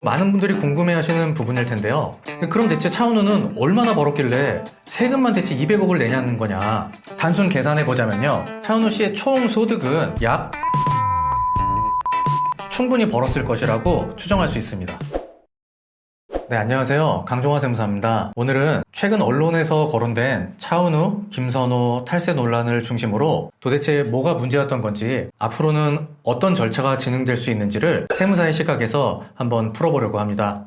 많은 분들이 궁금해하시는 부분일 텐데요. 그럼 대체 차은우는 얼마나 벌었길래 세금만 대체 200억을 내냐는 거냐? 단순 계산해 보자면요, 차은우 씨의 총 소득은 약 충분히 벌었을 것이라고 추정할 수 있습니다. 네, 안녕하세요. 강종화 세무사입니다. 오늘은 최근 언론에서 거론된 차은우, 김선호 탈세 논란을 중심으로 도대체 뭐가 문제였던 건지, 앞으로는 어떤 절차가 진행될 수 있는지를 세무사의 시각에서 한번 풀어보려고 합니다.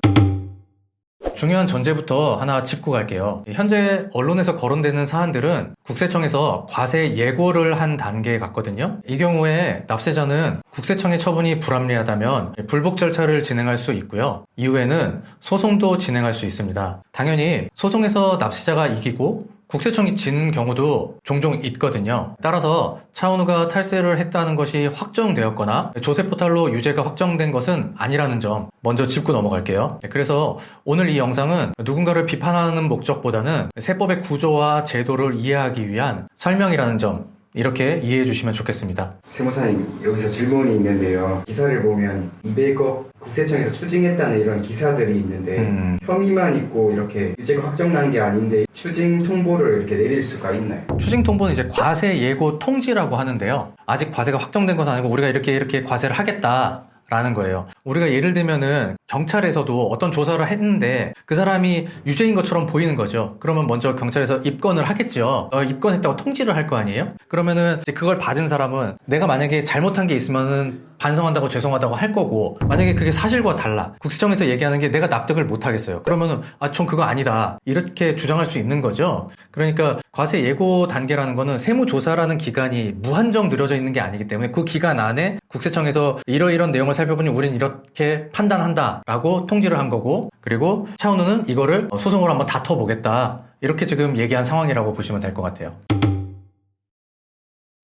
중요한 전제부터 하나 짚고 갈게요. 현재 언론에서 거론되는 사안들은 국세청에서 과세 예고를 한 단계에 갔거든요. 이 경우에 납세자는 국세청의 처분이 불합리하다면 불복 절차를 진행할 수 있고요. 이후에는 소송도 진행할 수 있습니다. 당연히 소송에서 납세자가 이기고 국세청이 지는 경우도 종종 있거든요. 따라서 차은우가 탈세를 했다는 것이 확정되었거나 조세포탈로 유죄가 확정된 것은 아니라는 점 먼저 짚고 넘어갈게요. 그래서 오늘 이 영상은 누군가를 비판하는 목적보다는 세법의 구조와 제도를 이해하기 위한 설명이라는 점, 이렇게 이해해 주시면 좋겠습니다. 세무사님, 여기서 질문이 있는데요. 기사를 보면 200억 국세청에서 추징했다는 이런 기사들이 있는데 혐의만 있고 이렇게 유죄가 확정난 게 아닌데 추징 통보를 이렇게 내릴 수가 있나요? 추징 통보는 이제 과세 예고 통지라고 하는데요. 아직 과세가 확정된 것은 아니고 우리가 이렇게 과세를 하겠다 라는 거예요. 우리가 예를 들면은 경찰에서도 어떤 조사를 했는데 그 사람이 유죄인 것처럼 보이는 거죠. 그러면 먼저 경찰에서 입건을 하겠죠. 입건했다고 통지를 할 거 아니에요? 그러면은 이제 그걸 받은 사람은 내가 만약에 잘못한 게 있으면은 반성한다고 죄송하다고 할 거고, 만약에 그게 사실과 달라, 국세청에서 얘기하는 게 내가 납득을 못 하겠어요. 그러면은 전 그거 아니다, 이렇게 주장할 수 있는 거죠. 그러니까 과세 예고 단계라는 거는 세무조사라는 기간이 무한정 늘어져 있는 게 아니기 때문에 그 기간 안에 국세청에서 이러이런 내용을 살펴보니 우린 이렇게 판단한다 라고 통지를 한 거고, 그리고 차은우는 이거를 소송으로 한번 다퉈보겠다, 이렇게 지금 얘기한 상황이라고 보시면 될 것 같아요.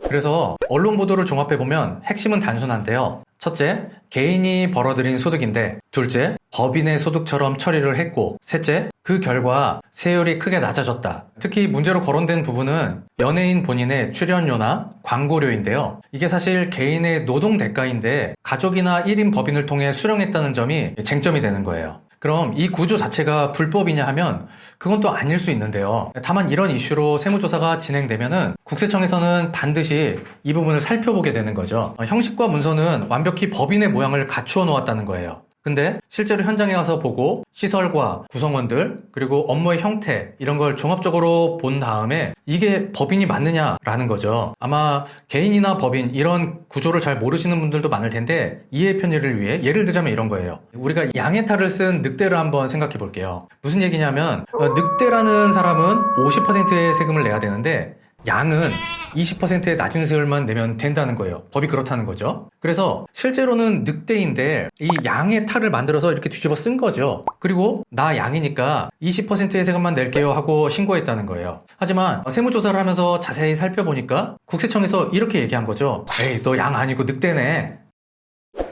그래서 언론 보도를 종합해보면 핵심은 단순한데요. 첫째, 개인이 벌어들인 소득인데, 둘째, 법인의 소득처럼 처리를 했고, 셋째, 그 결과 세율이 크게 낮아졌다. 특히 문제로 거론된 부분은 연예인 본인의 출연료나 광고료인데요. 이게 사실 개인의 노동 대가인데 가족이나 1인 법인을 통해 수령했다는 점이 쟁점이 되는 거예요. 그럼 이 구조 자체가 불법이냐 하면 그건 또 아닐 수 있는데요. 다만 이런 이슈로 세무조사가 진행되면은 국세청에서는 반드시 이 부분을 살펴보게 되는 거죠. 형식과 문서는 완벽히 법인의 모양을 갖추어 놓았다는 거예요. 근데 실제로 현장에 가서 보고 시설과 구성원들, 그리고 업무의 형태, 이런 걸 종합적으로 본 다음에 이게 법인이 맞느냐라는 거죠. 아마 개인이나 법인 이런 구조를 잘 모르시는 분들도 많을 텐데 이해 편의를 위해 예를 들자면 이런 거예요. 우리가 양의 탈을 쓴 늑대를 한번 생각해 볼게요. 무슨 얘기냐면 늑대라는 사람은 50%의 세금을 내야 되는데 양은 20%의 낮은 세율만 내면 된다는 거예요. 법이 그렇다는 거죠. 그래서 실제로는 늑대인데 이 양의 탈을 만들어서 이렇게 뒤집어 쓴 거죠. 그리고 나 양이니까 20%의 세금만 낼게요 하고 신고했다는 거예요. 하지만 세무조사를 하면서 자세히 살펴보니까 국세청에서 이렇게 얘기한 거죠. 에이, 너 양 아니고 늑대네.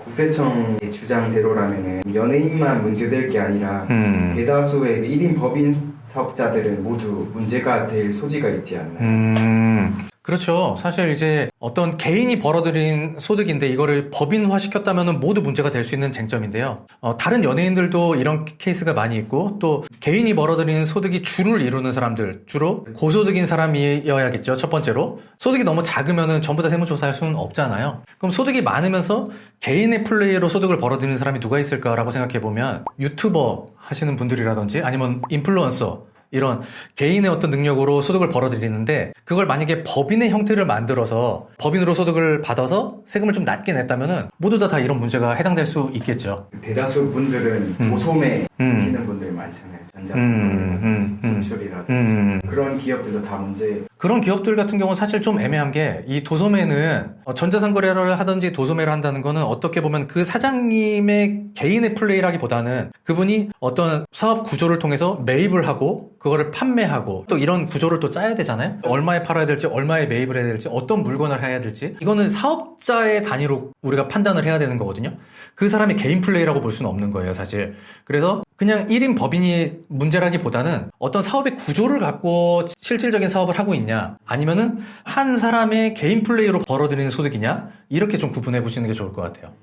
국세청의 주장대로라면은 연예인만 문제될 게 아니라 대다수의 1인 법인 사업자들은 모두 문제가 될 소지가 있지 않나요? 그렇죠. 사실 이제 어떤 개인이 벌어들인 소득인데 이거를 법인화 시켰다면 모두 문제가 될 수 있는 쟁점인데요. 다른 연예인들도 이런 케이스가 많이 있고, 또 개인이 벌어들인 소득이 주를 이루는 사람들, 주로 고소득인 사람이어야겠죠. 첫 번째로. 소득이 너무 작으면 전부 다 세무조사할 수는 없잖아요. 그럼 소득이 많으면서 개인의 플레이로 소득을 벌어들이는 사람이 누가 있을까라고 생각해보면 유튜버 하시는 분들이라든지 아니면 인플루언서, 이런 개인의 어떤 능력으로 소득을 벌어들이는데 그걸 만약에 법인의 형태를 만들어서 법인으로 소득을 받아서 세금을 좀 낮게 냈다면은 모두 다 이런 문제가 해당될 수 있겠죠. 대다수 분들은 고소매 하시는 분들 많잖아요. 전자상거래라든지 분출이라든지 그런 기업들도 다 문제. 그런 기업들 같은 경우는 사실 좀 애매한 게, 이 도소매는 전자상거래를 하든지 도소매를 한다는 거는 어떻게 보면 그 사장님의 개인의 플레이라기보다는 그분이 어떤 사업 구조를 통해서 매입을 하고 그거를 판매하고 또 이런 구조를 또 짜야 되잖아요. 얼마에 팔아야 될지, 얼마에 매입을 해야 될지, 어떤 물건을 해야 될지, 이거는 사업자의 단위로 우리가 판단을 해야 되는 거거든요. 그 사람이 개인 플레이라고 볼 수는 없는 거예요, 사실. 그래서 그냥 1인 법인이 문제라기보다는 어떤 사업의 구조를 갖고 실질적인 사업을 하고 있냐, 아니면은 한 사람의 개인 플레이로 벌어들이는 소득이냐, 이렇게 좀 구분해 보시는 게 좋을 것 같아요.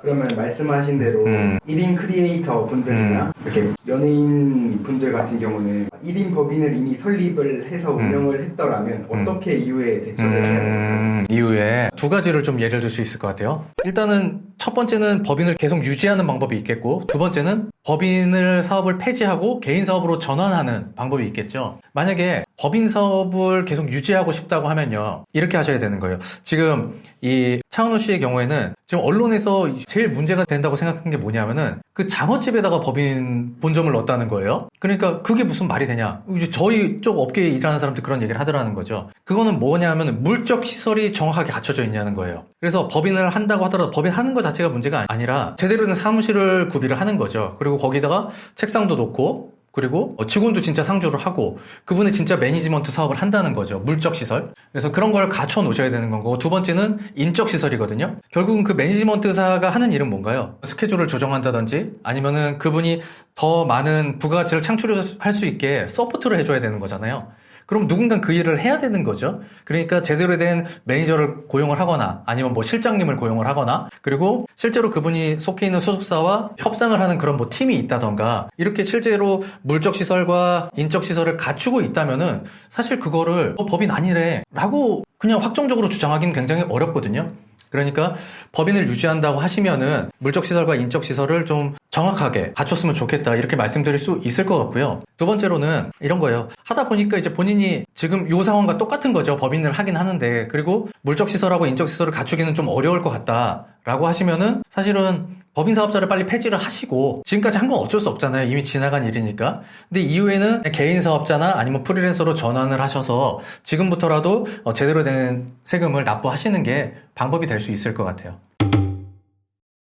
그러면 말씀하신 대로 1인 크리에이터 분들이나 이렇게 연예인 분들 같은 경우는 1인 법인을 이미 설립을 해서 운영을 했더라면 어떻게 이후에 대처를 해야 되나요? 이후에 두 가지를 좀 예를 들 수 있을 것 같아요. 일단은 첫 번째는 법인을 계속 유지하는 방법이 있겠고, 두 번째는 법인을 사업을 폐지하고 개인 사업으로 전환하는 방법이 있겠죠. 만약에 법인 사업을 계속 유지하고 싶다고 하면요, 이렇게 하셔야 되는 거예요. 지금 이 차은우 씨의 경우에는 지금 언론에서 제일 문제가 된다고 생각한 게 뭐냐면은 그 장어집에다가 법인 본점을 넣었다는 거예요. 그러니까 그게 무슨 말이 되냐. 이제 저희 쪽 업계에 일하는 사람들 그런 얘기를 하더라는 거죠. 그거는 뭐냐면 물적 시설이 정확하게 갖춰져 있냐는 거예요. 그래서 법인을 한다고 하더라도 법인 하는 것 자체가 문제가 아니라 제대로 된 사무실을 구비를 하는 거죠. 그리고 거기다가 책상도 놓고, 그리고 직원도 진짜 상주를 하고 그분이 진짜 매니지먼트 사업을 한다는 거죠. 물적 시설. 그래서 그런 걸 갖춰 놓으셔야 되는 거고, 두 번째는 인적 시설이거든요. 결국은 그 매니지먼트사가 하는 일은 뭔가요? 스케줄을 조정한다든지 아니면은 그분이 더 많은 부가가치를 창출할 수 있게 서포트를 해줘야 되는 거잖아요. 그럼 누군가 그 일을 해야 되는 거죠. 그러니까 제대로 된 매니저를 고용을 하거나 아니면 뭐 실장님을 고용을 하거나, 그리고 실제로 그분이 속해 있는 소속사와 협상을 하는 그런 뭐 팀이 있다던가, 이렇게 실제로 물적 시설과 인적 시설을 갖추고 있다면은 사실 그거를 법인 아니래 라고 그냥 확정적으로 주장하기는 굉장히 어렵거든요. 그러니까 법인을 유지한다고 하시면은 물적 시설과 인적 시설을 좀 정확하게 갖췄으면 좋겠다, 이렇게 말씀드릴 수 있을 것 같고요. 두 번째로는 이런 거예요. 하다 보니까 이제 본인이 지금 요 상황과 똑같은 거죠. 법인을 하긴 하는데, 그리고 물적 시설하고 인적 시설을 갖추기는 좀 어려울 것 같다라고 하시면은 사실은 법인 사업자를 빨리 폐지를 하시고, 지금까지 한 건 어쩔 수 없잖아요. 이미 지나간 일이니까. 근데 이후에는 개인 사업자나 아니면 프리랜서로 전환을 하셔서 지금부터라도 제대로 된 세금을 납부하시는 게 방법이 될 수 있을 것 같아요.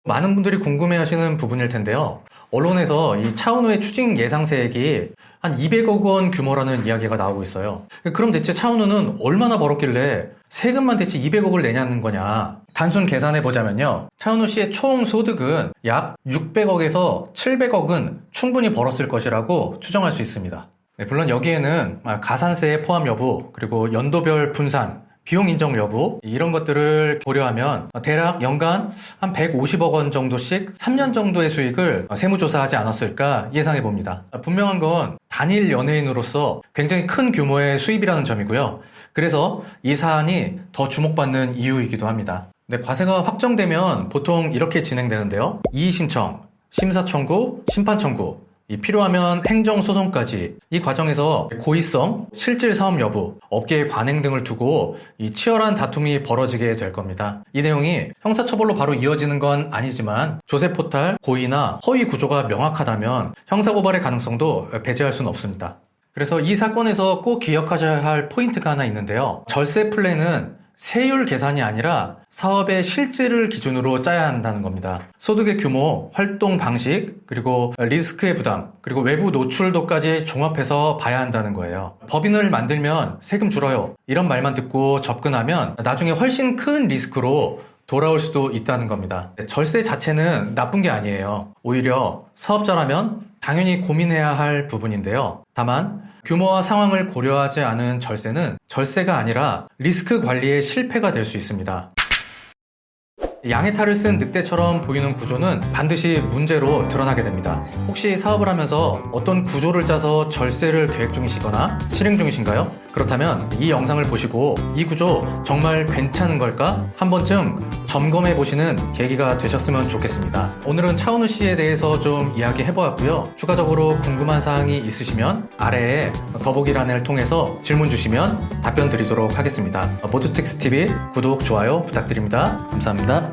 많은 분들이 궁금해하시는 부분일 텐데요. 언론에서 이 차은우의 추징 예상세액이 한 200억 원 규모라는 이야기가 나오고 있어요. 그럼 대체 차은우는 얼마나 벌었길래 세금만 대체 200억을 내냐는 거냐. 단순 계산해 보자면요, 차은우 씨의 총 소득은 약 600억에서 700억은 충분히 벌었을 것이라고 추정할 수 있습니다. 물론 여기에는 가산세 포함 여부, 그리고 연도별 분산, 비용 인정 여부, 이런 것들을 고려하면 대략 연간 한 150억 원 정도씩 3년 정도의 수익을 세무조사하지 않았을까 예상해 봅니다. 분명한 건 단일 연예인으로서 굉장히 큰 규모의 수입이라는 점이고요. 그래서 이 사안이 더 주목받는 이유이기도 합니다. 근데 과세가 확정되면 보통 이렇게 진행되는데요. 이의 신청, 심사 청구, 심판 청구, 필요하면 행정소송까지, 이 과정에서 고의성, 실질 사업 여부, 업계의 관행 등을 두고 이 치열한 다툼이 벌어지게 될 겁니다. 이 내용이 형사처벌로 바로 이어지는 건 아니지만 조세포탈, 고의나 허위 구조가 명확하다면 형사고발의 가능성도 배제할 수는 없습니다. 그래서 이 사건에서 꼭 기억하셔야 할 포인트가 하나 있는데요. 절세 플랜은 세율 계산이 아니라 사업의 실질을 기준으로 짜야 한다는 겁니다. 소득의 규모, 활동 방식, 그리고 리스크의 부담, 그리고 외부 노출도까지 종합해서 봐야 한다는 거예요. 법인을 만들면 세금 줄어요, 이런 말만 듣고 접근하면 나중에 훨씬 큰 리스크로 돌아올 수도 있다는 겁니다. 절세 자체는 나쁜 게 아니에요. 오히려 사업자라면 당연히 고민해야 할 부분인데요. 다만 규모와 상황을 고려하지 않은 절세는 절세가 아니라 리스크 관리의 실패가 될 수 있습니다. 양의 탈을 쓴 늑대처럼 보이는 구조는 반드시 문제로 드러나게 됩니다. 혹시 사업을 하면서 어떤 구조를 짜서 절세를 계획 중이시거나 실행 중이신가요? 그렇다면 이 영상을 보시고 이 구조 정말 괜찮은 걸까? 한 번쯤 점검해 보시는 계기가 되셨으면 좋겠습니다. 오늘은 차은우 씨에 대해서 좀 이야기해 보았고요. 추가적으로 궁금한 사항이 있으시면 아래에 더보기란을 통해서 질문 주시면 답변 드리도록 하겠습니다. 모두특스TV 구독, 좋아요 부탁드립니다. 감사합니다.